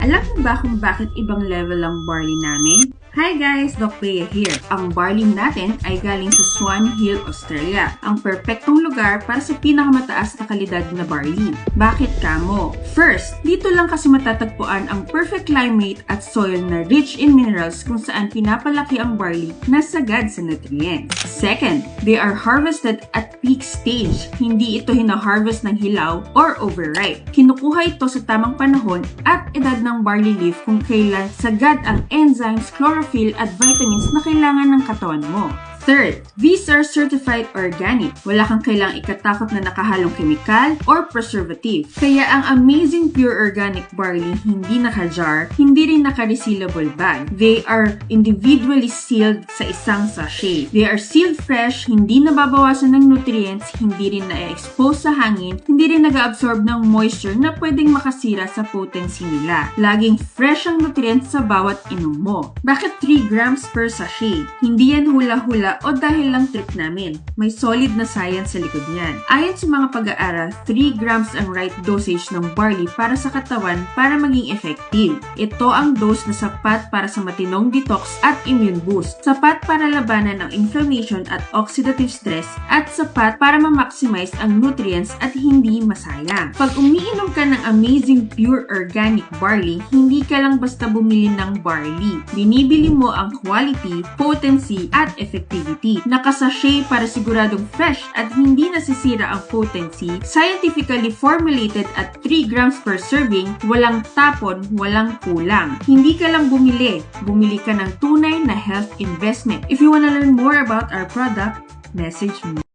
Alam mo ba kung bakit ibang level ang barley namin? Hi guys! Doc Bea here. Ang barley natin ay galing sa Swan Hill, Australia. Ang perpektong lugar para sa pinakamataas na kalidad na barley. Bakit kamo? First, dito lang kasi matatagpuan ang perfect climate at soil na rich in minerals kung saan pinapalaki ang barley na sagad sa nutrients. Second, they are harvested at peak stage. Hindi ito hina-harvest ng hilaw or overripe. Kinukuha ito sa tamang panahon at edad ng barley leaf kung kailan sagad ang enzymes, chlorophyll at vitamins na kailangan ng katawan mo. Third, these are certified organic. Wala kang kailangang ikatakot na nakahalong kemikal or preservative. Kaya ang amazing pure organic barley hindi naka-jar, hindi rin naka-resealable bag. They are individually sealed sa isang sachet. They are sealed fresh, hindi nababawasan ng nutrients, hindi rin na-expose sa hangin, hindi rin nag-absorb ng moisture na pwedeng makasira sa potency nila. Laging fresh ang nutrients sa bawat inom mo. Bakit 3 grams per sachet? Hindi yan hula-hula o dahil lang trip namin. May solid na science sa likod niyan. Ayon sa mga pag-aaral, 3 grams ang right dosage ng barley para sa katawan para maging effective. Ito ang dose na sapat para sa matinong detox at immune boost. Sapat para labanan ang inflammation at oxidative stress at sapat para ma-maximize ang nutrients at hindi masayang. Pag umiinom ka ng amazing pure organic barley, hindi ka lang basta bumili ng barley. Binibili mo ang quality, potency at effectivity. Nakasachet para siguradong fresh at hindi nasisira ang potency, scientifically formulated at 3 grams per serving, walang tapon, walang kulang. Hindi ka lang bumili ka ng tunay na health investment. If you wanna learn more about our product, message me.